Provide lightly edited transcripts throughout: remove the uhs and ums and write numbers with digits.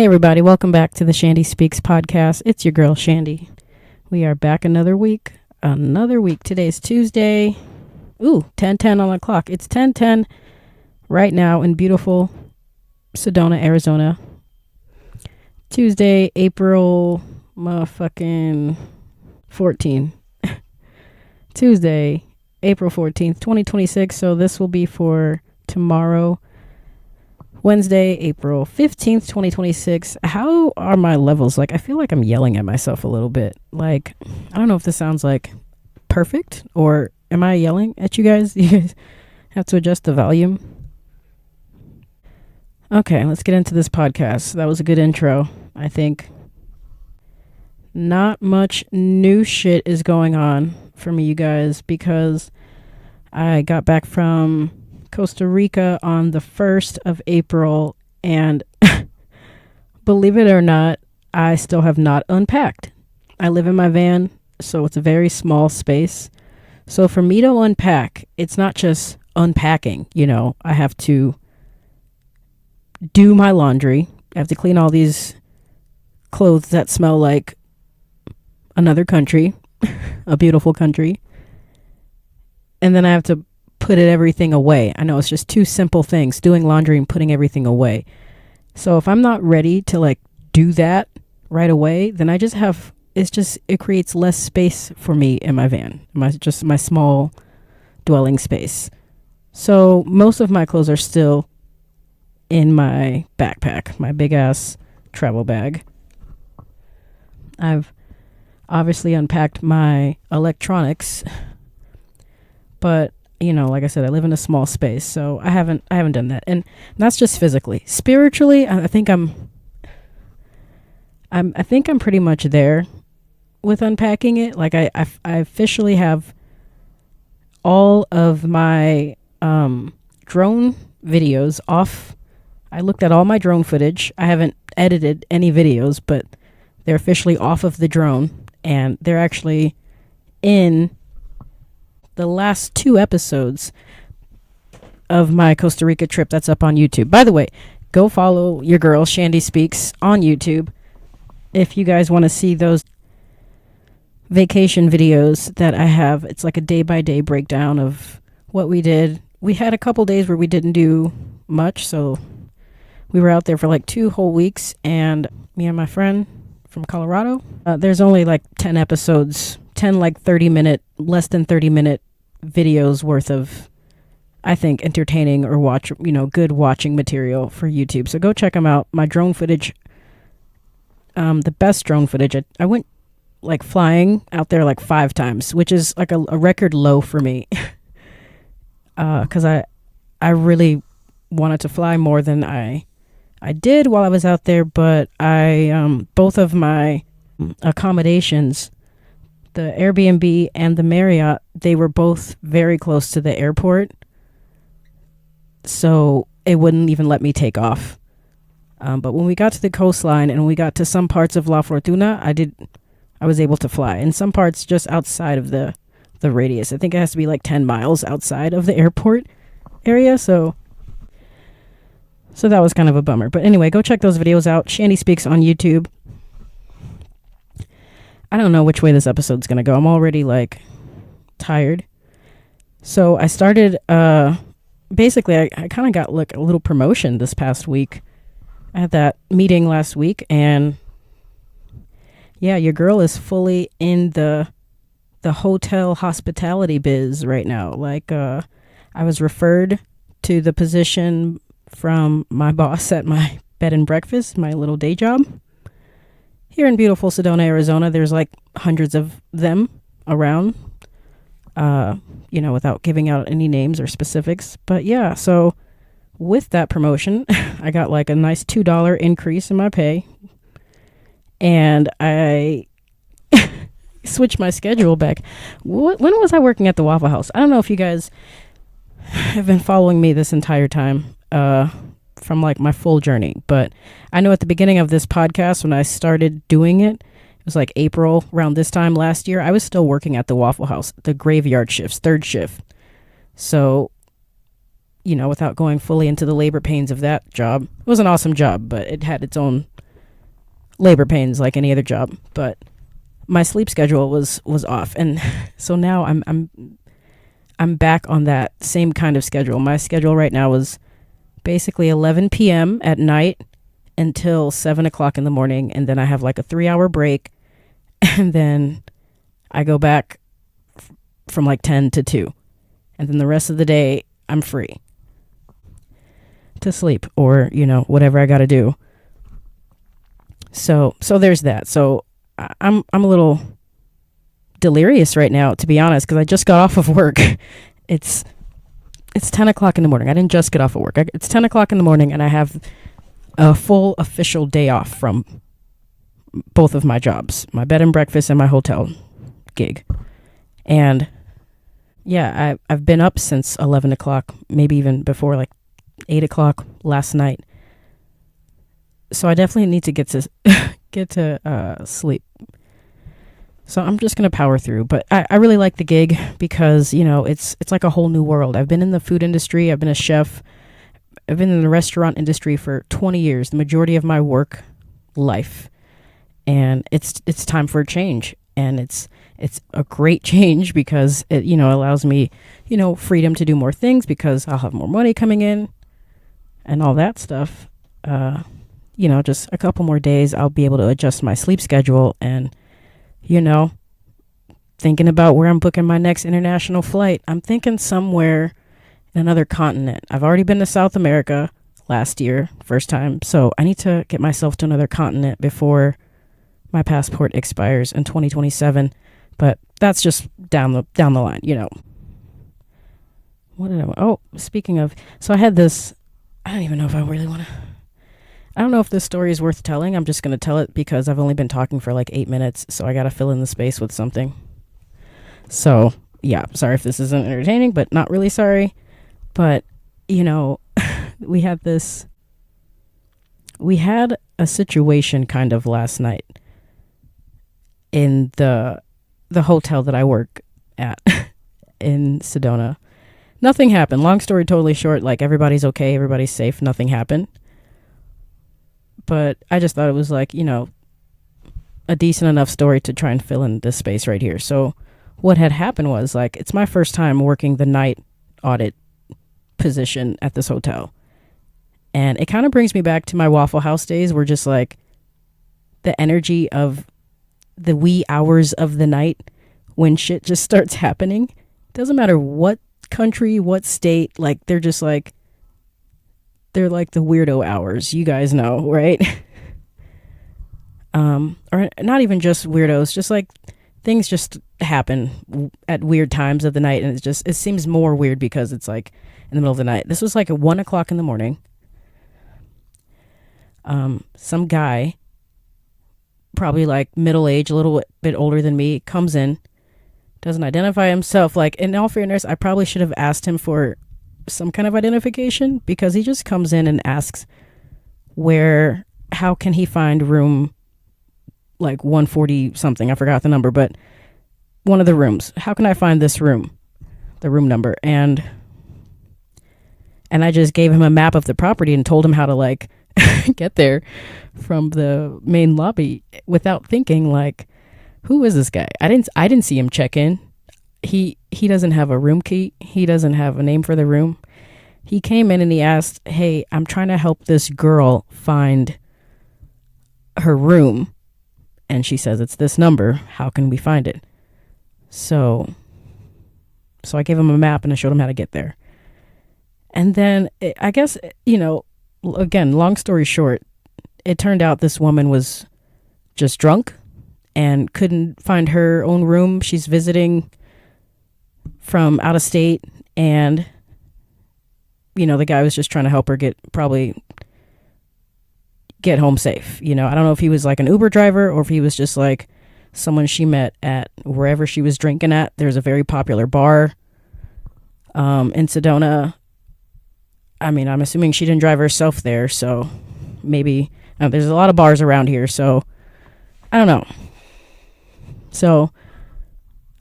Hey everybody, welcome back to the Chandie Speaks podcast. It's your girl Chandie. We are back another week. Today's Tuesday. 10:10 on the clock. It's 10:10 right now in beautiful Sedona, Arizona. Tuesday, April motherfucking 14. Tuesday, April 14th, 2026. So this will be for tomorrow, Wednesday, April 15th, 2026. How are my levels? Like, I feel like I'm yelling at myself a little bit. Like, I don't know if this sounds like perfect, or am I yelling at you guys? You guys have to adjust the volume. Okay, let's get into this podcast. That was a good intro, I think. Not much new shit is going on for me, you guys, because I got back from Costa Rica on the 1st of April, and believe it or not, I still have not unpacked. I live in my van, so it's a very small space. So for me to unpack, it's not just unpacking, I have to do my laundry. I have to clean all these clothes that smell like another country, a beautiful country. And then I have to put everything away. I know it's just two simple things, doing laundry and putting everything away. So if I'm not ready to do that right away, then it creates less space for me in my van, my small dwelling space. So most of my clothes are still in my backpack, my big ass travel bag. I've obviously unpacked my electronics, but like I said, I live in a small space, so I haven't done that. And that's just physically. Spiritually, I think I'm pretty much there with unpacking it. Like I officially have all of my drone videos off. I looked at all my drone footage. I haven't edited any videos, but they're officially off of the drone, and they're actually in the last 2 episodes of my Costa Rica trip that's up on YouTube. By the way, go follow your girl Chandie Speaks on YouTube if you guys want to see those vacation videos that I have. It's like a day-by-day breakdown of what we did. We had a couple days where we didn't do much, so we were out there for 2 whole weeks, and me and my friend from Colorado. There's only 10 episodes, 10 less than 30 minute videos worth of, I think, entertaining or good watching material for YouTube. So go check them out. My drone footage, the best drone footage. I went flying out there 5 times, which is a record low for me. Cause I really wanted to fly more than I did while I was out there, but both of my accommodations, the Airbnb and the Marriott, they were both very close to the airport, so it wouldn't even let me take off. But when we got to the coastline and we got to some parts of La Fortuna, I was able to fly. In some parts just outside of the radius. I think it has to be 10 miles outside of the airport area, so that was kind of a bummer. But anyway, go check those videos out. Chandie Speaks on YouTube. I don't know which way this episode's going to go. I'm already tired. So I started, basically I kind of got a little promotion this past week. I had that meeting last week, and yeah, your girl is fully in the hotel hospitality biz right now. I was referred to the position from my boss at my bed and breakfast, my little day job. Here in beautiful Sedona, Arizona, there's hundreds of them around, without giving out any names or specifics. But yeah, so with that promotion, I got a nice $2 increase in my pay. And I switched my schedule back. When was I working at the Waffle House? I don't know if you guys have been following me this entire time. From my full journey, but I know at the beginning of this podcast, when I started doing it, it was April, around this time last year, I was still working at the Waffle House, the graveyard shifts, 3rd shift. So, without going fully into the labor pains of that job, it was an awesome job, but it had its own labor pains like any other job, but my sleep schedule was off, and so now I'm back on that same kind of schedule. My schedule right now is basically 11 p.m. at night until 7 o'clock in the morning, and then I have like a 3-hour break, and then I go back from like 10 to 2, and then the rest of the day I'm free to sleep or, you know, whatever I got to do. So there's that. So I'm a little delirious right now, to be honest, because I just got off of work. It's 10 o'clock in the morning. I didn't just get off of work. It's 10 o'clock in the morning, and I have a full official day off from both of my jobs, my bed and breakfast and my hotel gig. And yeah, I've been up since 11 o'clock, maybe even before, like 8 o'clock last night. So I definitely need to get to sleep. So I'm just going to power through. But I really like the gig because, you know, it's like a whole new world. I've been in the food industry. I've been a chef. I've been in the restaurant industry for 20 years, the majority of my work life. And it's time for a change. And it's a great change because it, you know, allows me, you know, freedom to do more things because I'll have more money coming in and all that stuff. You know, just a couple more days, I'll be able to adjust my sleep schedule and, you know, thinking about where I'm booking my next international flight. I'm thinking somewhere in another continent. I've already been to South America last year, first time. So I need to get myself to another continent before my passport expires in 2027. But that's just down the line, you know. Speaking of, so I had this, I don't even know if I really want to, I don't know if this story is worth telling. I'm just going to tell it because I've only been talking for like 8 minutes, so I got to fill in the space with something. So, yeah, sorry if this isn't entertaining, but not really sorry. But, you know, we had a situation kind of last night in the hotel that I work at in Sedona. Nothing happened. Long story totally short, like everybody's okay, everybody's safe, nothing happened. But I just thought it was like, you know, a decent enough story to try and fill in this space right here. So what had happened was, like, it's my first time working the night audit position at this hotel. And it kind of brings me back to my Waffle House days where just like the energy of the wee hours of the night when shit just starts happening. Doesn't matter what country, what state, like they're like the weirdo hours, you guys know, right? Or not even just weirdos, just like things just happen at weird times of the night, and it seems more weird because it's like in the middle of the night. This was like at 1 o'clock in the morning. Some guy, probably like middle-aged, a little bit older than me, comes in, doesn't identify himself. Like, in all fairness, I probably should have asked him for some kind of identification, because he just comes in and asks how can he find room like 140 something, I forgot the number, but one of the rooms. How can I find this room, the room number? And I just gave him a map of the property and told him how to like get there from the main lobby without thinking, like, who is this guy? I didn't see him check in. He doesn't have a room key. He doesn't have a name for the room. He came in and he asked, "Hey, I'm trying to help this girl find her room." And she says, "It's this number. How can we find it?" So I gave him a map and I showed him how to get there. And then I guess, you know, again, long story short, it turned out this woman was just drunk and couldn't find her own room. She's visiting from out of state, and, you know, the guy was just trying to help her get home safe. You know, I don't know if he was like an Uber driver or if he was just like someone she met at wherever she was drinking at. There's a very popular bar in Sedona. I mean, I'm assuming she didn't drive herself there, so maybe there's a lot of bars around here, so I don't know. So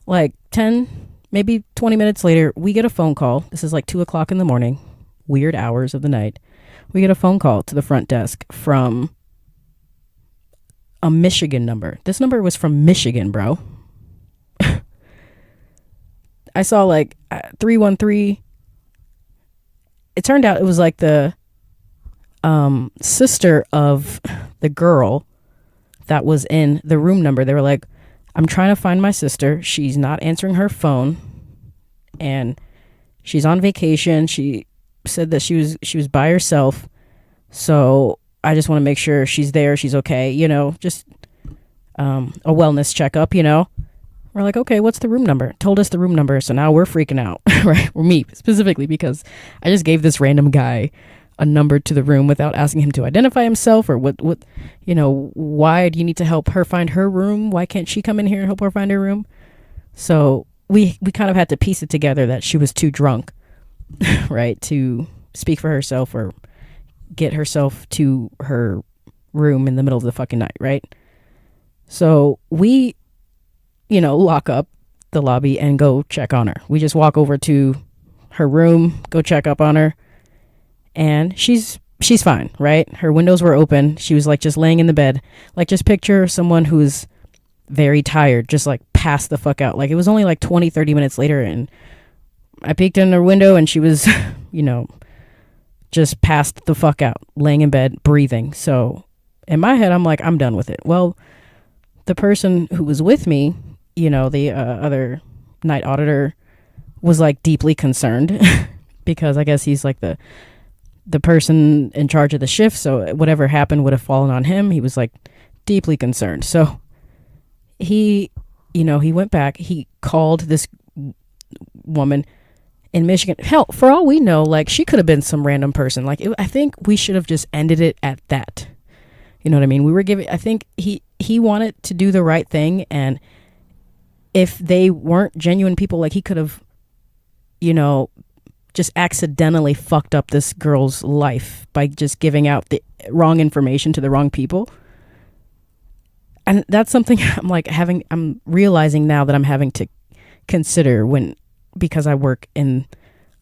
like 10, maybe 20 minutes later, we get a phone call. This is like 2 o'clock in the morning, weird hours of the night. We get a phone call to the front desk from a Michigan number. This number was from Michigan, bro. I saw like 313. It turned out it was like the sister of the girl that was in the room number. They were like, I'm trying to find my sister. She's not answering her phone and she's on vacation. She said that she was by herself. So I just want to make sure she's there. She's okay. You know, just a wellness checkup, you know. We're like, okay, what's the room number? Told us the room number. So now we're freaking out, right? Or me specifically, because I just gave this random guy a number to the room without asking him to identify himself or what, you know, why do you need to help her find her room? Why can't she come in here and help her find her room? So we kind of had to piece it together that she was too drunk, right, to speak for herself or get herself to her room in the middle of the fucking night, right? So we, you know, lock up the lobby and go check on her. We just walk over to her room, go check up on her, and she's fine, right? Her windows were open. She was like just laying in the bed. Like, just picture someone who's very tired, just like passed the fuck out. Like, it was only like 20-30 minutes later, and I peeked in her window and she was, you know, just passed the fuck out, laying in bed, breathing. So in my head, I'm like, I'm done with it. Well, the person who was with me, you know, the other night auditor, was like deeply concerned because I guess he's like the person in charge of the shift. So whatever happened would have fallen on him. He was like deeply concerned. So he, you know, he went back, he called this woman in Michigan. Hell, for all we know, like, she could have been some random person. Like, I think we should have just ended it at that. You know what I mean? We were giving, I think he wanted to do the right thing. And if they weren't genuine people, like, he could have, you know, just accidentally fucked up this girl's life by just giving out the wrong information to the wrong people. And that's something I'm realizing now that I'm having to consider because I work in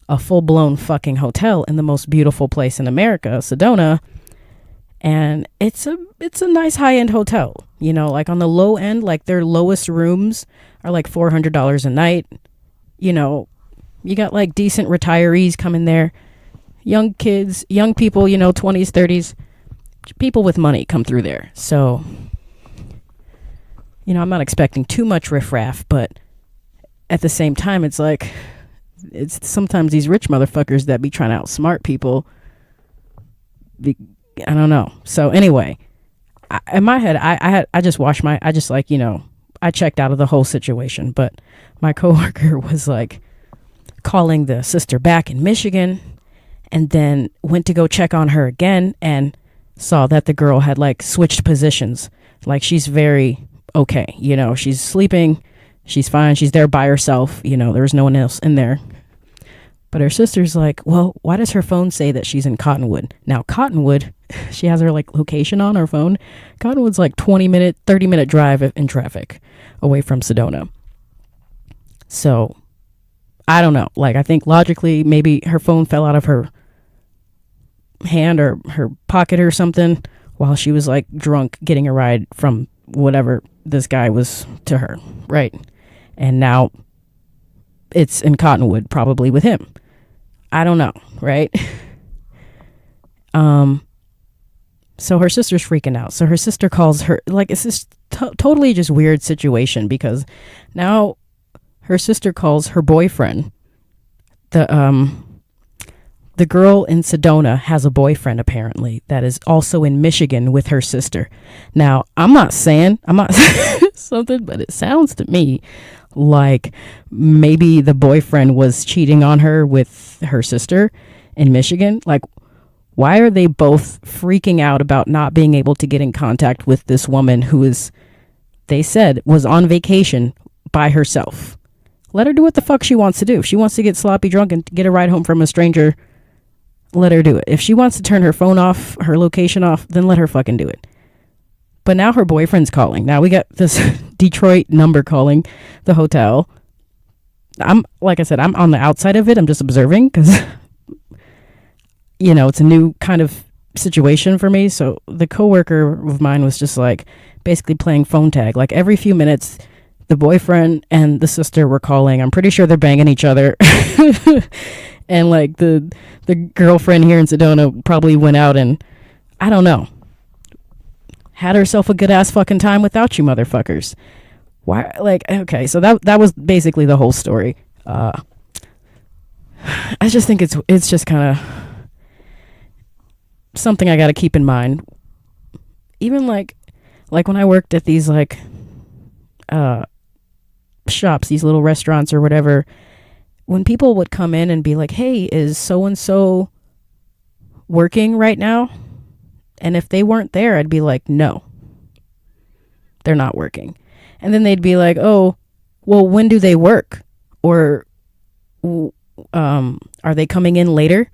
a full-blown fucking hotel in the most beautiful place in America, Sedona. And it's a nice high-end hotel, you know, like on the low end, like their lowest rooms are like $400 a night. You know, you got like decent retirees coming there, young kids, young people, you know, 20s, 30s, people with money come through there. So, you know, I'm not expecting too much riffraff, but at the same time, it's like, it's sometimes these rich motherfuckers that be trying to outsmart people. I don't know. So anyway, in my head, I just like, you know, I checked out of the whole situation, but my coworker was like calling the sister back in Michigan and then went to go check on her again and saw that the girl had like switched positions. Like, she's very okay. You know, she's sleeping. She's fine. She's there by herself. You know, there was no one else in there. But her sister's like, well, why does her phone say that she's in Cottonwood? Now, Cottonwood, she has her like location on her phone. Cottonwood's like 20-minute, 30-minute drive in traffic away from Sedona. So I don't know. Like, I think logically, maybe her phone fell out of her hand or her pocket or something while she was like drunk getting a ride from whatever this guy was to her. Right. And now it's in Cottonwood, probably with him. I don't know, right? So her sister's freaking out. So her sister calls her, like, it's this totally just weird situation because now her sister calls her boyfriend. The girl in Sedona has a boyfriend, apparently, that is also in Michigan with her sister. Now, I'm not saying something, but it sounds to me like maybe the boyfriend was cheating on her with her sister in Michigan. Like, why are they both freaking out about not being able to get in contact with this woman who is, they said, was on vacation by herself? Let her do what the fuck she wants to do. If she wants to get sloppy drunk and get a ride home from a stranger, let her do it. If she wants to turn her phone off, her location off, then let her fucking do it. But now her boyfriend's calling. Now we got this Detroit number calling the hotel. Like I said, I'm on the outside of it. I'm just observing because, you know, it's a new kind of situation for me. So the coworker of mine was just like basically playing phone tag. Like every few minutes, the boyfriend and the sister were calling. I'm pretty sure they're banging each other. And like the girlfriend here in Sedona probably went out and, I don't know, had herself a good ass fucking time without you motherfuckers. Why? Like, okay, so that was basically the whole story. I just think it's just kind of something I got to keep in mind. Even like when I worked at these like shops, these little restaurants or whatever, when people would come in and be like, hey, is so and so working right now? And if they weren't there, I'd be like, no, they're not working. And then they'd be like, oh, well, when do they work? Or are they coming in later?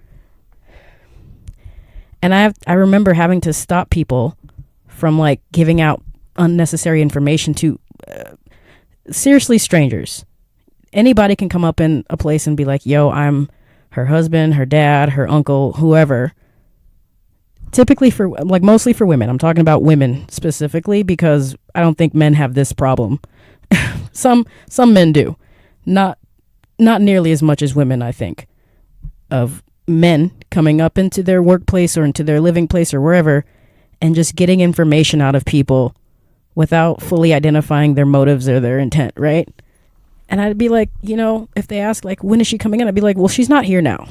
And I remember having to stop people from like giving out unnecessary information to seriously strangers. Anybody can come up in a place and be like, yo, I'm her husband, her dad, her uncle, whoever. Typically for like mostly for women. I'm talking about women specifically because I don't think men have this problem. Some men do. Not nearly as much as women, I think. Of men coming up into their workplace or into their living place or wherever and just getting information out of people without fully identifying their motives or their intent, right? And I'd be like, you know, if they ask like, when is she coming in? I'd be like, well, she's not here now.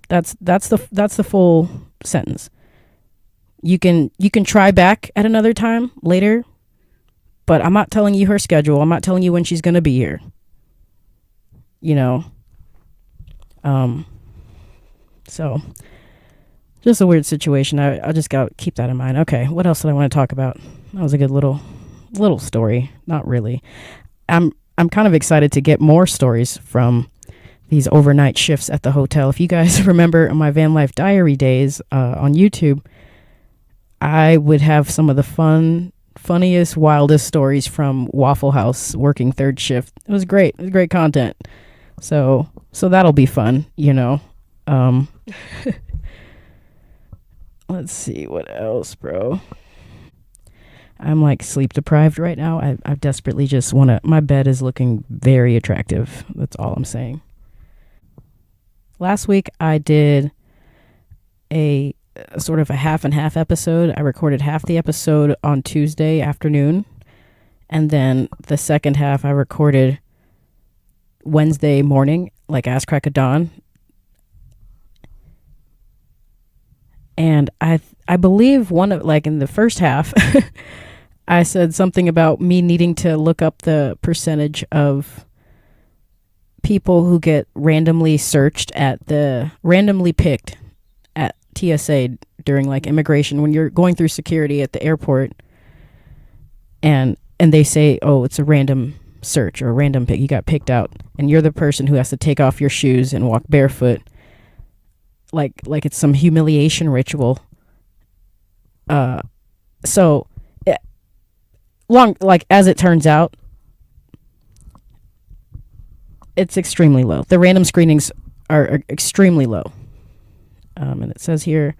That's the full sentence. You can try back at another time later, but I'm not telling you her schedule. I'm not telling you when she's going to be here. You know. So just a weird situation. I just got to keep that in mind. Okay, what else did I want to talk about? That was a good little story. Not really. I'm kind of excited to get more stories from these overnight shifts at the hotel. If you guys remember my Vanlife diary days on YouTube, I would have some of the funniest, wildest stories from Waffle House working third shift. It was great. It was great content. So that'll be fun, you know. Let's see what else, bro. I'm like sleep deprived right now. I desperately just want to. My bed is looking very attractive. That's all I'm saying. Last week I did a sort of a half and half episode. I recorded half the episode on Tuesday afternoon, and then the second half I recorded Wednesday morning, like ass crack of dawn. And I believe one of like in the first half I said something about me needing to look up the percentage of people who get randomly picked at TSA during like immigration when you're going through security at the airport, and they say, oh, it's a random search or a random pick. You got picked out and you're the person who has to take off your shoes and walk barefoot like it's some humiliation ritual. So as it turns out, it's extremely low. The random screenings are extremely low. And it says here,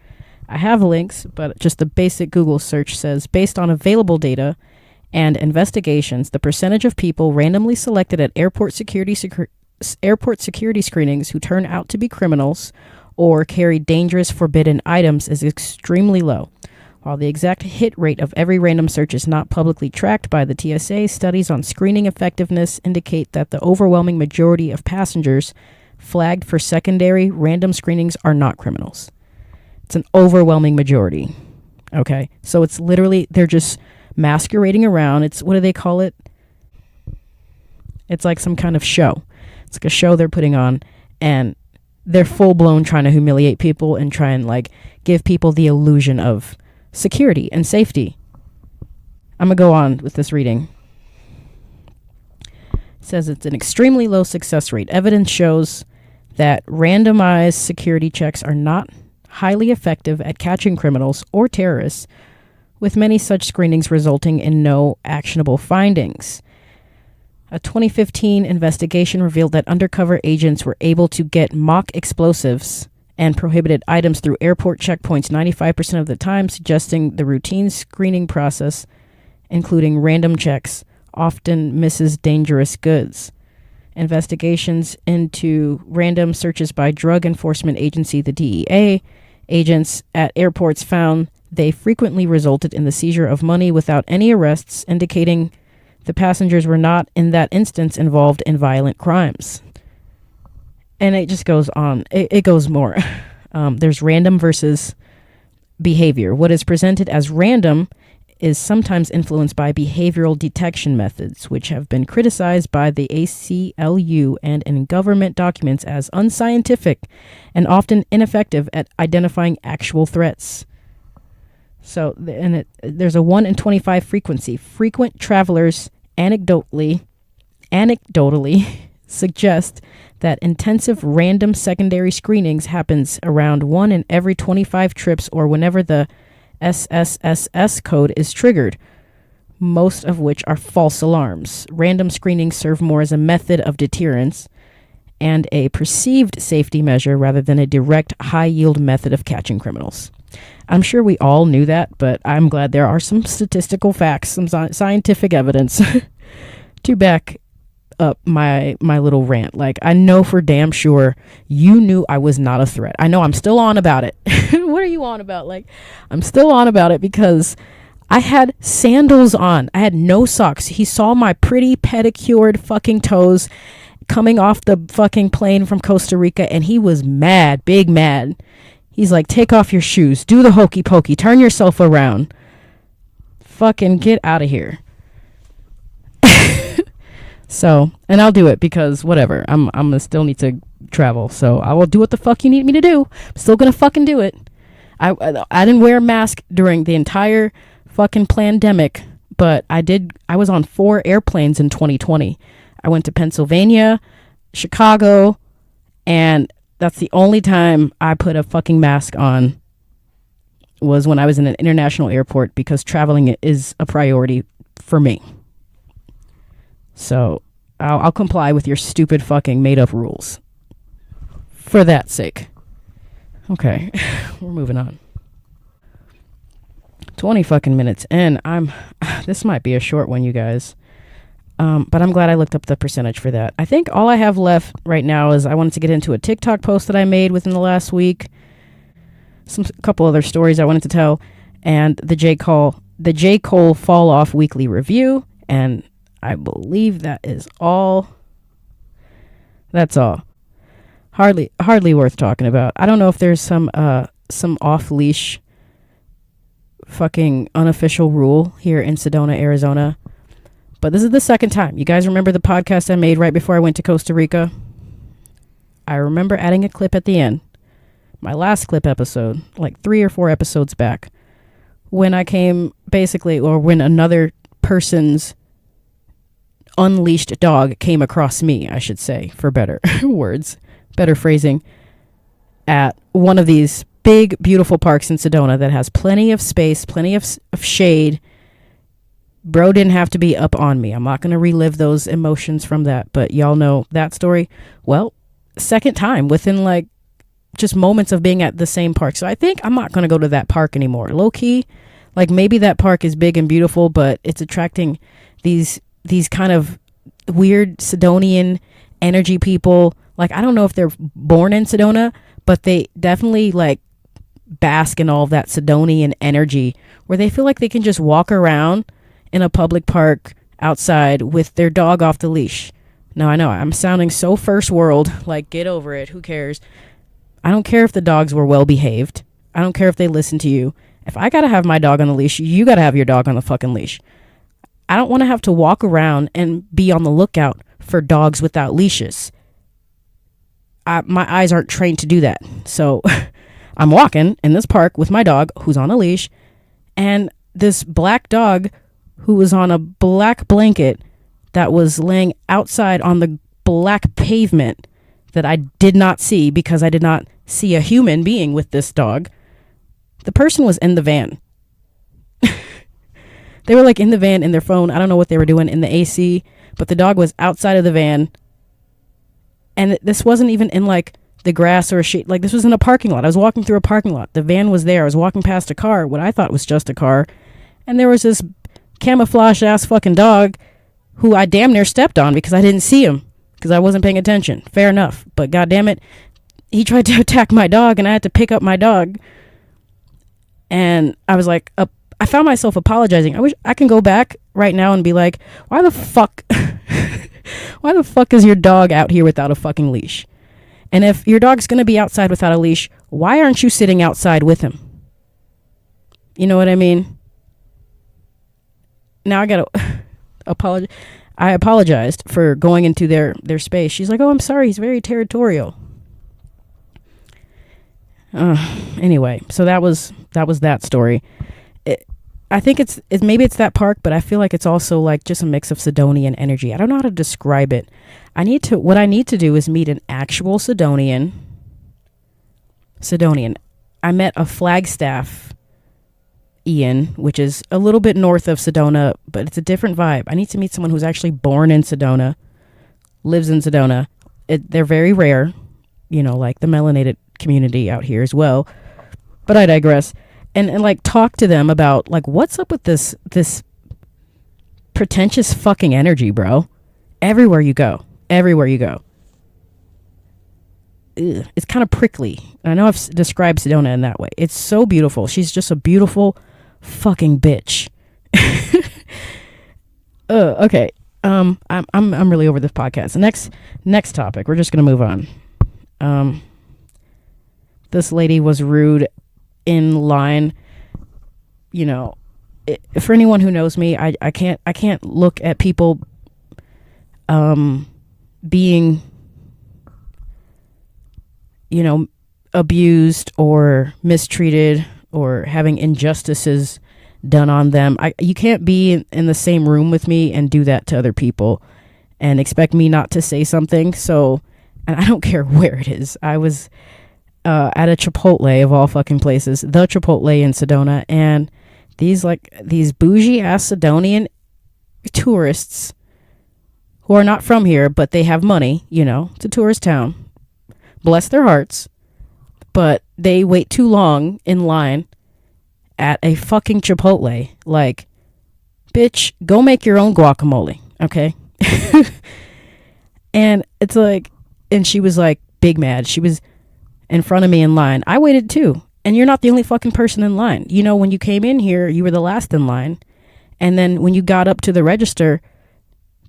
I have links, but just the basic Google search says, based on available data and investigations, the percentage of people randomly selected at airport security screenings who turn out to be criminals or carry dangerous forbidden items is extremely low. While the exact hit rate of every random search is not publicly tracked by the TSA, studies on screening effectiveness indicate that the overwhelming majority of passengers flagged for secondary random screenings are not criminals. It's an overwhelming majority. Okay, so it's literally, they're just masquerading around. It's, what do they call it? It's like some kind of show. It's like a show they're putting on, and they're full blown trying to humiliate people and try and like give people the illusion of security and safety. I'm gonna go on with this reading. It says it's an extremely low success rate. Evidence shows that randomized security checks are not highly effective at catching criminals or terrorists, with many such screenings resulting in no actionable findings. A 2015 investigation revealed that undercover agents were able to get mock explosives and prohibited items through airport checkpoints 95% of the time, suggesting the routine screening process, including random checks, often misses dangerous goods. Investigations into random searches by Drug Enforcement Agency, the DEA, agents at airports found they frequently resulted in the seizure of money without any arrests, indicating the passengers were not, in that instance, involved in violent crimes. And it just goes on. It goes more. There's random versus behavior. What is presented as random is sometimes influenced by behavioral detection methods, which have been criticized by the ACLU and in government documents as unscientific and often ineffective at identifying actual threats. So, there's a 1 in 25 frequency. Frequent travelers anecdotally suggest that intensive random secondary screenings happens around 1 in every 25 trips or whenever the SSSS code is triggered, most of which are false alarms. Random screenings serve more as a method of deterrence and a perceived safety measure rather than a direct high-yield method of catching criminals. I'm sure we all knew that, but I'm glad there are some statistical facts, some scientific evidence to back up my little rant. Like, I know for damn sure you knew I was not a threat. I know I'm still on about it. What are you on about? Like, I'm still on about it because I had sandals on. I had no socks. He saw my pretty pedicured fucking toes coming off the fucking plane from Costa Rica, and he was mad, big mad. He's like, take off your shoes, do the hokey pokey, turn yourself around. Fucking get out of here. So, and I'll do it because whatever, I'm gonna still need to travel, so I will do what the fuck you need me to do. I'm still gonna fucking do it. I didn't wear a mask during the entire fucking pandemic, but I was on 4 airplanes in 2020. I went to Pennsylvania, Chicago, and that's the only time I put a fucking mask on was when I was in an international airport because traveling is a priority for me. So I'll comply with your stupid fucking made up rules for that sake. Okay, we're moving on. 20 fucking minutes in. This might be a short one, you guys. But I'm glad I looked up the percentage for that. I think all I have left right now is I wanted to get into a TikTok post that I made within the last week. A couple other stories I wanted to tell. And the J. Cole Fall Off Weekly Review. And I believe that is all. That's all. Hardly worth talking about. I don't know if there's some off-leash fucking unofficial rule here in Sedona, Arizona. But this is the second time. You guys remember the podcast I made right before I went to Costa Rica? I remember adding a clip at the end. My last clip episode, like 3 or 4 episodes back, when I came basically, or when another person's unleashed dog came across me, I should say, for better words, better phrasing, at one of these big, beautiful parks in Sedona that has plenty of space, plenty of shade. Bro didn't have to be up on me. I'm not going to relive those emotions from that, but y'all know that story. Well, second time within like just moments of being at the same park. So I think I'm not going to go to that park anymore. Low key, like maybe that park is big and beautiful, but it's attracting these kind of weird Sedonian energy people. Like, I don't know if they're born in Sedona, but they definitely like bask in all of that Sedonian energy where they feel like they can just walk around in a public park outside with their dog off the leash. Now, I know I'm sounding so first world, like, get over it. Who cares? I don't care if the dogs were well behaved. I don't care if they listen to you. If I got to have my dog on the leash, you got to have your dog on the fucking leash. I don't want to have to walk around and be on the lookout for dogs without leashes. My eyes aren't trained to do that. So I'm walking in this park with my dog who's on a leash, and this black dog who was on a black blanket that was laying outside on the black pavement that I did not see because I did not see a human being with this dog. The person was in the van. They were like in the van in their phone. I don't know what they were doing in the AC, but the dog was outside of the van. And this wasn't even in like the grass, or she, like, this was in a parking lot. I was walking through a parking lot. The van was there. I was walking past a car, what I thought was just a car. And there was this camouflage ass fucking dog who I damn near stepped on because I didn't see him because I wasn't paying attention. Fair enough. But God damn it, he tried to attack my dog and I had to pick up my dog. And I was like, I found myself apologizing. I wish I can go back right now and be like, why the fuck is your dog out here without a fucking leash? And if your dog's going to be outside without a leash, why aren't you sitting outside with him? You know what I mean? Now I got to apologize. I apologized for going into their space. She's like, oh, I'm sorry. He's very territorial. Anyway, so that was that story. I think it's maybe it's that park, but I feel like it's also like just a mix of Sedonian energy. I don't know how to describe it. What I need to do is meet an actual Sedonian. I met a Flagstaff Ian, which is a little bit north of Sedona, but it's a different vibe. I need to meet someone who's actually born in Sedona, lives in Sedona. They're very rare, like the melanated community out here as well. But I digress. And like talk to them about like what's up with this pretentious fucking energy, bro. Everywhere you go. Ugh, it's kind of prickly. I know I've described Sedona in that way. It's so beautiful. She's just a beautiful fucking bitch. Okay. I'm really over this podcast. Next topic. We're just gonna move on. This lady was rude in line. For anyone who knows me, I can't look at people being abused or mistreated or having injustices done on them. You can't be in the same room with me and do that to other people and expect me not to say something. So, and I don't care where it is. I was at a Chipotle of all fucking places, the Chipotle in Sedona, and these bougie ass Sedonian tourists who are not from here, but they have money, it's a tourist town. Bless their hearts. But they wait too long in line at a fucking Chipotle. Like, bitch, go make your own guacamole, okay? And it's like, and she was like big mad. She was in front of me in line. I waited too. And you're not the only fucking person in line. When you came in here, you were the last in line. And then when you got up to the register,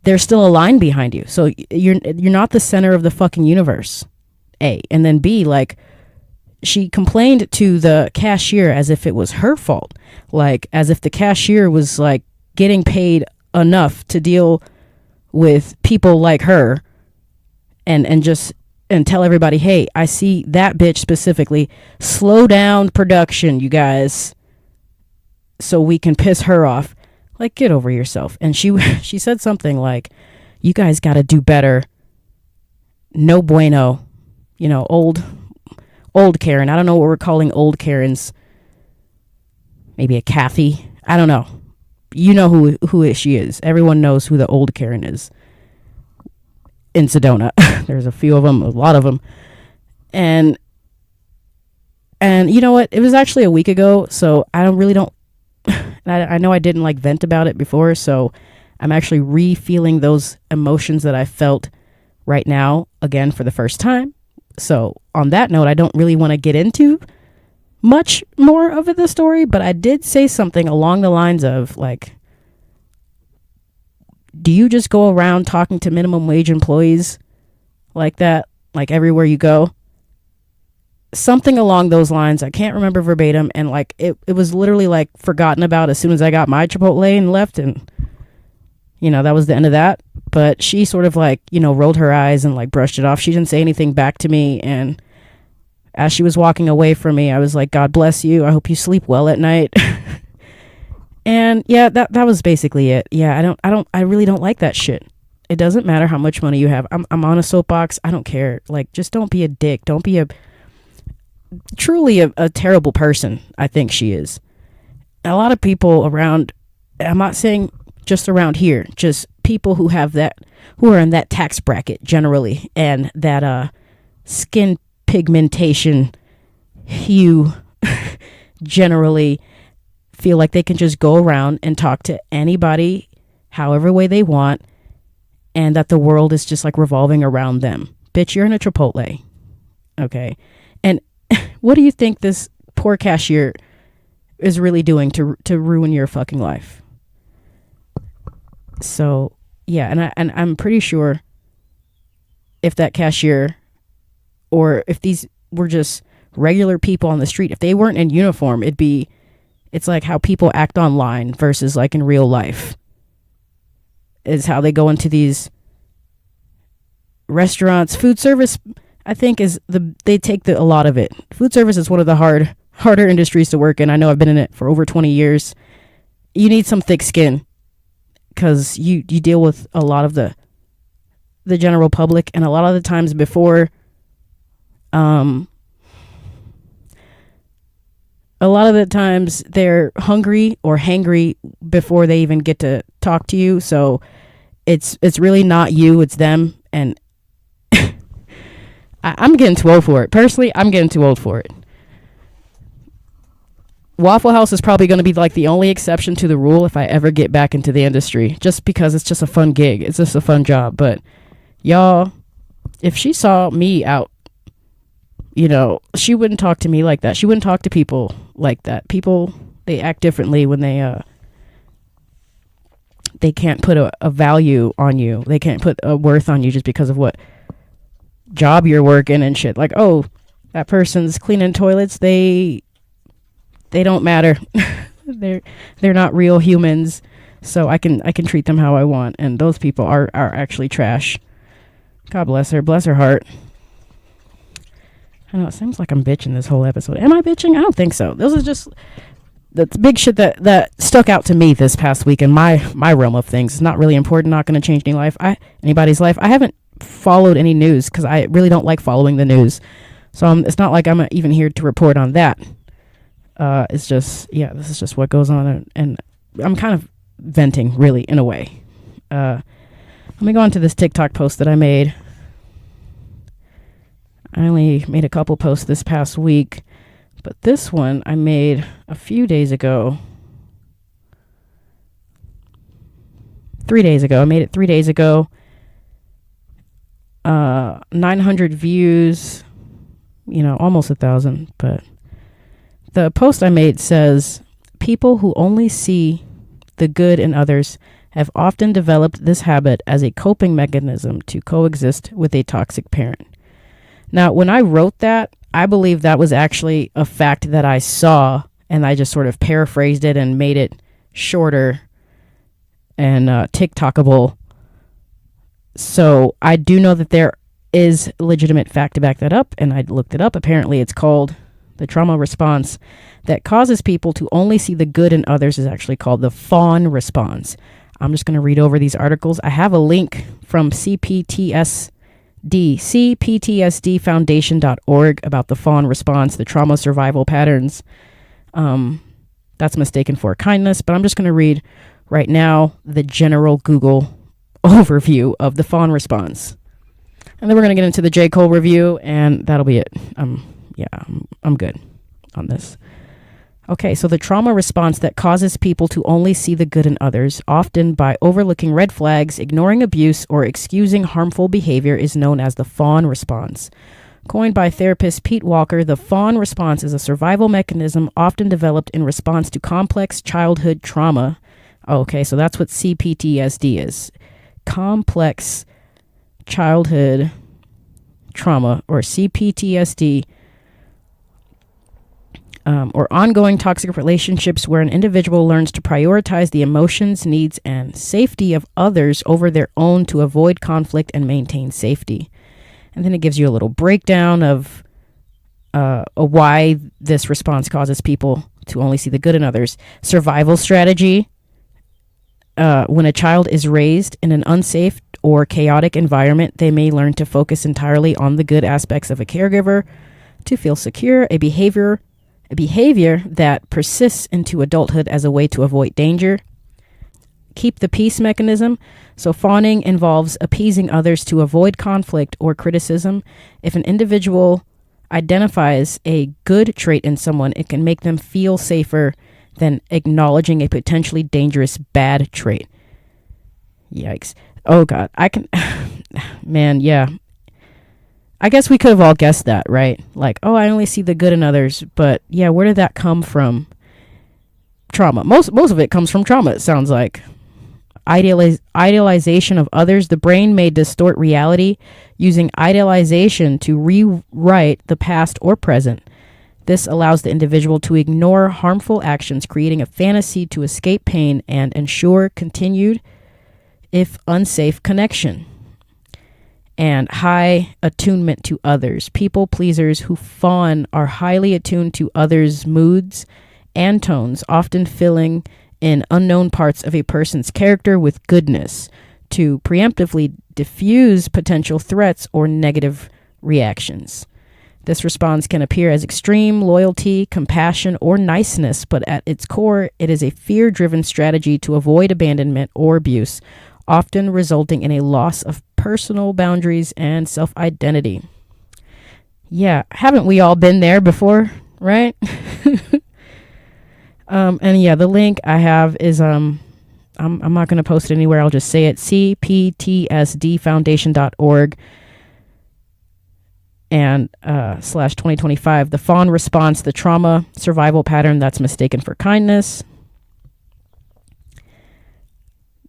there's still a line behind you. So you're not the center of the fucking universe. A. And then B, like, she complained to the cashier as if it was her fault. Like, as if the cashier was like getting paid enough to deal with people like her and tell everybody, hey, I see that bitch specifically. Slow down production, you guys, so we can piss her off. Like, get over yourself. And she said something like, you guys got to do better. No bueno. Old Karen. I don't know what we're calling old Karens. Maybe a Kathy. I don't know. You know who she is. Everyone knows who the old Karen is in Sedona. There's a few of them, a lot of them. And you know what? It was actually a week ago, so I know I didn't like vent about it before, so I'm actually re-feeling those emotions that I felt right now again for the first time. So on that note, I don't really want to get into much more of the story, but I did say something along the lines of like, do you just go around talking to minimum wage employees like that, like everywhere you go? Something along those lines. I can't remember verbatim. And like, it was literally like forgotten about as soon as I got my Chipotle and left. And, that was the end of that. But she sort of like, rolled her eyes and like brushed it off. She didn't say anything back to me. And as she was walking away from me, I was like, God bless you. I hope you sleep well at night. And yeah, that was basically it. Yeah, I really don't like that shit. It doesn't matter how much money you have. I'm on a soapbox. I don't care. Like, just don't be a dick. Don't be truly a terrible person. I think she is. A lot of people around, I'm not saying just around here, just people who are in that tax bracket generally, and that skin pigmentation, hue, generally feel like they can just go around and talk to anybody however way they want, and that the world is just like revolving around them. Bitch, you're in a Chipotle. Okay. And what do you think this poor cashier is really doing to ruin your fucking life? So yeah, and I'm pretty sure if that cashier, or if these were just regular people on the street, if they weren't in uniform, it's like how people act online versus like in real life. Is how they go into these restaurants. Food service, I think, they take a lot of it. Food service is one of the harder industries to work in. I know I've been in it for over 20 years. You need some thick skin because you deal with a lot of the general public, and a lot of the times before a lot of the times they're hungry or hangry before they even get to talk to you. So it's really not you, it's them. And I'm getting too old for it. Personally, I'm getting too old for it. Waffle House is probably going to be like the only exception to the rule if I ever get back into the industry, just because it's just a fun gig. It's just a fun job. But y'all, if she saw me out, she wouldn't talk to me like that. She wouldn't talk to people like that. People, they act differently when they can't put a value on you. They can't put a worth on you just because of what job you're working and shit. Like, oh, that person's cleaning toilets. They don't matter. They're not real humans. So I can treat them how I want. And those people are actually trash. God bless her. Bless her heart. I know it seems like I'm bitching this whole episode. Am I bitching? I don't think so. This is just the big shit that stuck out to me this past week in my realm of things. It's not really important. Not going to change anybody's life. I haven't followed any news because I really don't like following the news. So it's not like I'm even here to report on that. It's just, this is just what goes on. And I'm kind of venting, really, in a way. Let me go on to this TikTok post that I made. I only made a couple posts this past week, but this one I made a few days ago. 3 days ago. I made it 3 days ago. 900 views, almost 1,000. But the post I made says, people who only see the good in others have often developed this habit as a coping mechanism to coexist with a toxic parent. Now, when I wrote that, I believe that was actually a fact that I saw, and I just sort of paraphrased it and made it shorter and TikTokable. So I do know that there is legitimate fact to back that up, and I looked it up. Apparently, it's called the trauma response that causes people to only see the good in others is actually called the fawn response. I'm just going to read over these articles. I have a link from cptsdfoundation.org about the fawn response, the trauma survival patterns. That's mistaken for kindness, but I'm just going to read right now the general Google overview of the fawn response. And then we're going to get into the J. Cole review, and that'll be it. I'm good on this. Okay, so the trauma response that causes people to only see the good in others, often by overlooking red flags, ignoring abuse, or excusing harmful behavior, is known as the fawn response. Coined by therapist Pete Walker, the fawn response is a survival mechanism often developed in response to complex childhood trauma. Okay, so that's what CPTSD is. Complex childhood trauma, or CPTSD, or ongoing toxic relationships where an individual learns to prioritize the emotions, needs, and safety of others over their own to avoid conflict and maintain safety. And then it gives you a little breakdown of why this response causes people to only see the good in others. Survival strategy. When a child is raised in an unsafe or chaotic environment, they may learn to focus entirely on the good aspects of a caregiver to feel secure, a behavior that persists into adulthood as a way to avoid danger. Keep the peace mechanism. So fawning involves appeasing others to avoid conflict or criticism. If an individual identifies a good trait in someone, it can make them feel safer than acknowledging a potentially dangerous bad trait. Yikes. Oh God, man, yeah. I guess we could have all guessed that, right? Like, oh, I only see the good in others, but yeah, where did that come from? Trauma. Most of it comes from trauma, it sounds like. Idealization of others. The brain may distort reality using idealization to rewrite the past or present. This allows the individual to ignore harmful actions, creating a fantasy to escape pain and ensure continued, if unsafe, connection. And high attunement to others. People pleasers who fawn are highly attuned to others' moods and tones, often filling in unknown parts of a person's character with goodness to preemptively diffuse potential threats or negative reactions. This response can appear as extreme loyalty, compassion, or niceness, but at its core, it is a fear-driven strategy to avoid abandonment or abuse, often resulting in a loss of personal boundaries and self-identity. Yeah, haven't we all been there before, right? And yeah, the link I have is I'm not going to post it anywhere. I'll just say it: cptsdfoundation.org and /2025. The fawn response, the trauma survival pattern that's mistaken for kindness.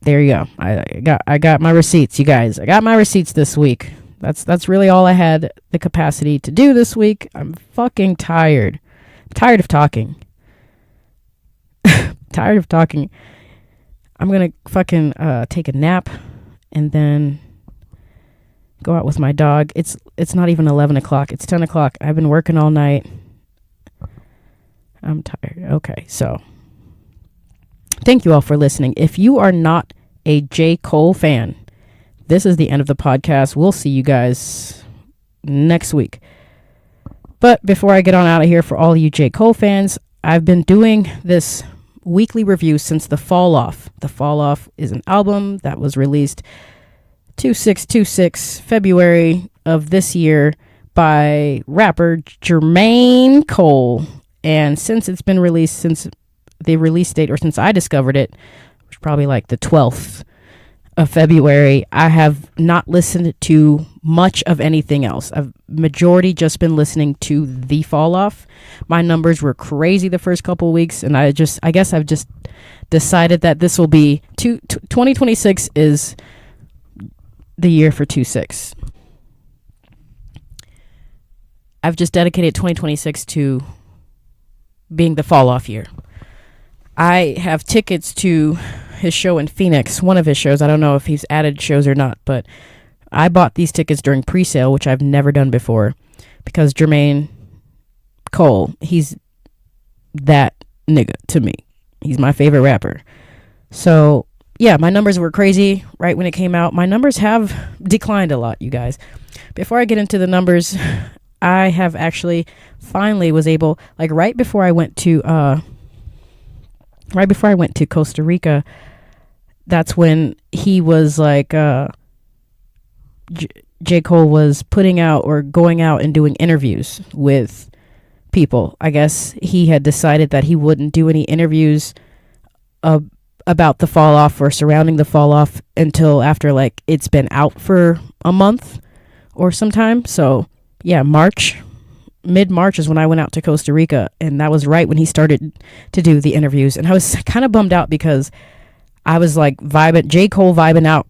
There you go. I got my receipts, you guys. I got my receipts this week. That's really all I had the capacity to do this week. I'm fucking tired. I'm tired of talking. Tired of talking. I'm gonna fucking take a nap and then go out with my dog. It's not even 11 o'clock. It's 10 o'clock. I've been working all night. I'm tired. Okay, so thank you all for listening. If you are not a J. Cole fan, this is the end of the podcast. We'll see you guys next week. But before I get on out of here, for all you J. Cole fans, I've been doing this weekly review since The Fall Off. The Fall Off is an album that was released 2626 February of this year by rapper Jermaine Cole. And since it's been released, since the release date, or since I discovered it, which was probably like the 12th of February, I have not listened to much of anything else. I've majority just been listening to The Fall Off. My numbers were crazy the first couple of weeks, and I guess I've just decided that this will be 2026 is the year for 2-6. I've just dedicated 2026 to being the Fall Off year. I have tickets to his show in Phoenix, one of his shows. I don't know if he's added shows or not, but I bought these tickets during pre-sale, which I've never done before, because Jermaine Cole, he's that nigga to me. He's my favorite rapper. So yeah, my numbers were crazy right when it came out. My numbers have declined a lot, you guys. Before I get into the numbers, I have actually finally was able, like right before I went to Costa Rica, that's when he was like, J. Cole was putting out or going out and doing interviews with people. I guess he had decided that he wouldn't do any interviews about the fall off or surrounding the fall off until after like it's been out for a month or sometime. So yeah, mid-March is when I went out to Costa Rica, and that was right when he started to do the interviews. And I was kind of bummed out because I was like J. Cole vibing out,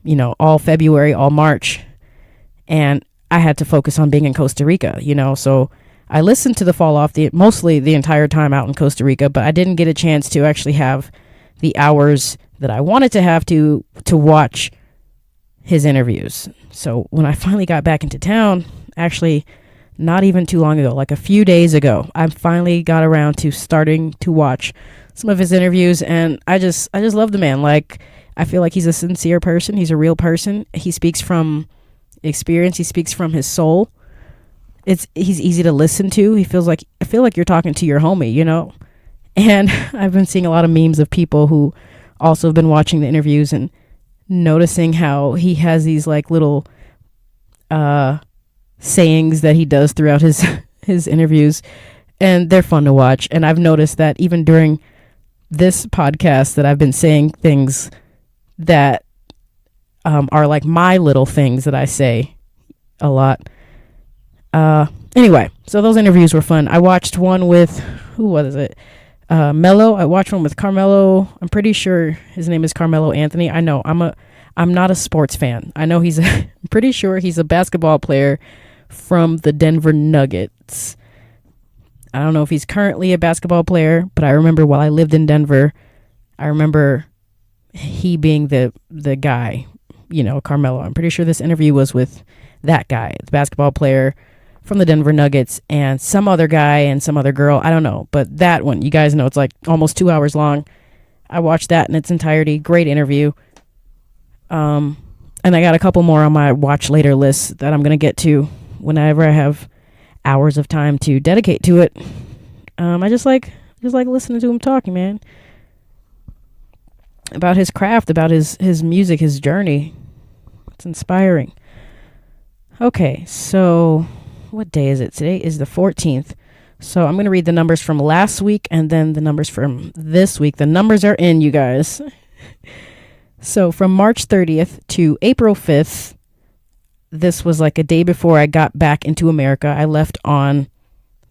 you know, all February, all March, and I had to focus on being in Costa Rica, you know. So I listened to the fall off mostly the entire time out in Costa Rica, but I didn't get a chance to actually have the hours that I wanted to have to watch his interviews. So when I finally got back into town, actually not even too long ago, like a few days ago, I finally got around to starting to watch some of his interviews, and I just love the man. Like, I feel like he's a sincere person. He's a real person. He speaks from experience. He speaks from his soul. He's easy to listen to. I feel like you're talking to your homie, you know? And I've been seeing a lot of memes of people who also have been watching the interviews and noticing how he has these like little sayings that he does throughout his his interviews, and they're fun to watch. And I've noticed that even during this podcast that I've been saying things that are like my little things that I say a lot. Anyway, so those interviews were fun. I watched one with, who was it? Mello. I watched one with Carmelo. I'm pretty sure his name is Carmelo Anthony. I know I'm not a sports fan. I know I'm pretty sure he's a basketball player from the Denver Nuggets. I don't know if he's currently a basketball player, but I remember while I lived in Denver, I remember he being the guy, Carmelo. I'm pretty sure this interview was with that guy, the basketball player from the Denver Nuggets, and some other guy and some other girl. I don't know. But that one, you guys know, it's like almost 2 hours long. I watched that in its entirety. Great interview. And I got a couple more on my watch later list that I'm going to get to whenever I have hours of time to dedicate to it. I just like listening to him talking, man. About his craft, about his music, his journey. It's inspiring. Okay, so what day is it? Today is the 14th. So I'm going to read the numbers from last week and then the numbers from this week. The numbers are in, you guys. So from March 30th to April 5th, this was like a day before I got back into America. I left on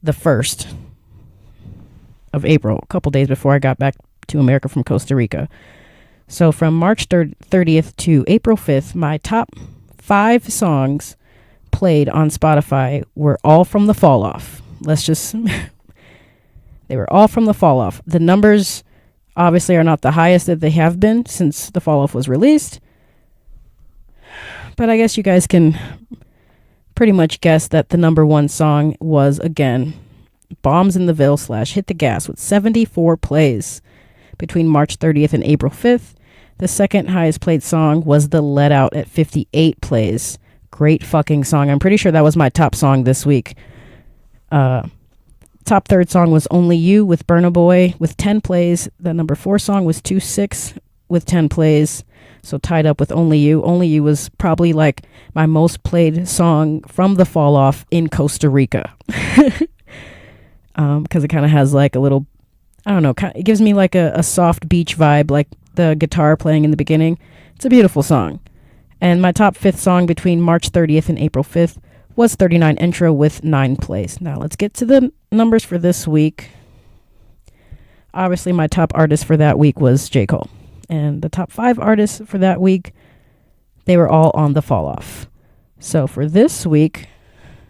the 1st of April, a couple days before I got back to America from Costa Rica. So from March 30th to April 5th, my top 5 songs played on Spotify were all from the Fall Off. They were all from the Fall Off. The numbers obviously are not the highest that they have been since the Fall Off was released. But I guess you guys can pretty much guess that the number 1 song was, again, Bombs in the Ville / Hit the Gas with 74 plays between March 30th and April 5th. The second highest played song was The Let Out at 58 plays. Great fucking song. I'm pretty sure that was my top song this week. Top 3rd song was Only You with Burna Boy with 10 plays. The number 4 song was 2-6 with 10 plays. So tied up with Only You. Only You was probably like my most played song from the Fall Off in Costa Rica. Because it kind of has like a little, I don't know, it gives me like a soft beach vibe, like the guitar playing in the beginning. It's a beautiful song. And my top 5th song between March 30th and April 5th was 39 Intro with 9 plays. Now let's get to the numbers for this week. Obviously my top artist for that week was J. Cole. And the top 5 artists for that week, they were all on the Fall Off. So for this week,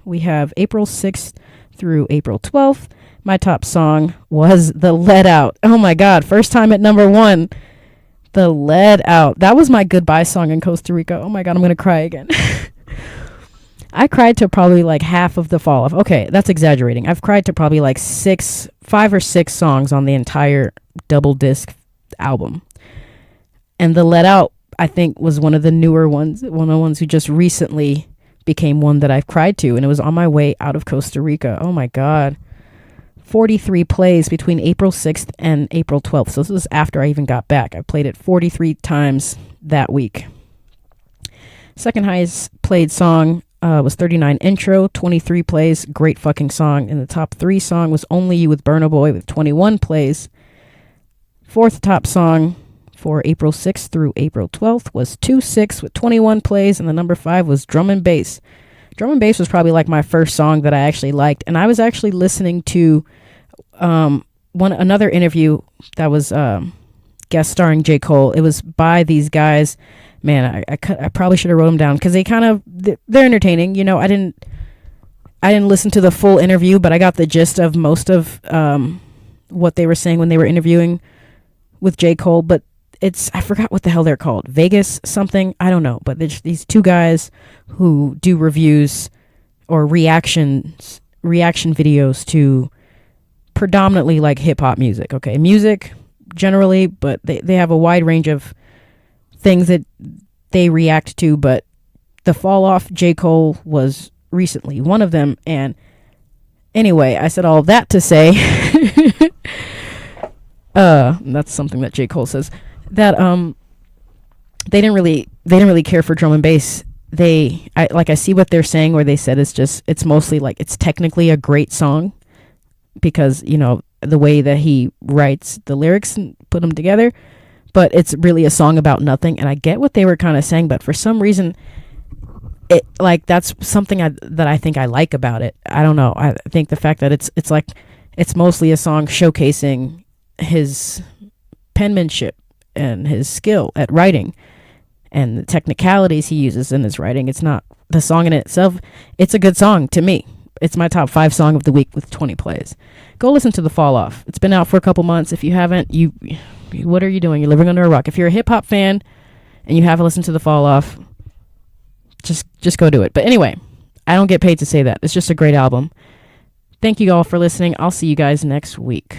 we have April 6th through April 12th. My top song was The Let Out. Oh my God, first time at number 1. The Let Out. That was my goodbye song in Costa Rica. Oh my God, I'm going to cry again. I cried to probably like half of the Fall Off. Okay, that's exaggerating. I've cried to probably like 5 or 6 songs on the entire double disc album. And The Let Out, I think, was one of the newer ones, one of the ones who just recently became one that I've cried to. And it was on my way out of Costa Rica. Oh my God. 43 plays between April 6th and April 12th. So this was after I even got back. I played it 43 times that week. Second highest played song was 39 Intro, 23 plays. Great fucking song. And the top 3 song was Only You with Burna Boy with 21 plays. 4th top song for April 6th through April 12th was 2-6 with 21 plays. And the number 5 was Drum and Bass. Drum and Bass was probably like my first song that I actually liked. And I was actually listening to another interview that was guest starring J. Cole. It was by these guys. Man, I probably should have wrote them down because they're entertaining. You know, I didn't listen to the full interview, but I got the gist of most of what they were saying when they were interviewing with J. Cole. But I forgot what the hell they're called. Vegas something. I don't know. But there's these 2 guys who do reviews or reaction videos to predominantly like hip hop music. Okay. Music generally, but they have a wide range of things that they react to. But the Fall Off, J. Cole was recently one of them. And anyway, I said all of that to say, that's something that J. Cole says, that they didn't really care for drum and bass I see what they're saying, where they said it's mostly like, it's technically a great song because, you know, the way that he writes the lyrics and put them together, but it's really a song about nothing. And I get what they were kind of saying, but for some reason, it, like, that's something that I think I like about it. I don't know. I think the fact that it's like, it's mostly a song showcasing his penmanship and his skill at writing and the technicalities he uses in his writing. It's not the song in itself. It's a good song to me. It's my top 5 song of the week with 20 plays. Go listen to The Fall Off. It's been out for a couple months. If you haven't, what are you doing? You're living under a rock. If you're a hip hop fan and you haven't listened to The Fall Off, just go do it. But anyway, I don't get paid to say that. It's just a great album. Thank you all for listening. I'll see you guys next week.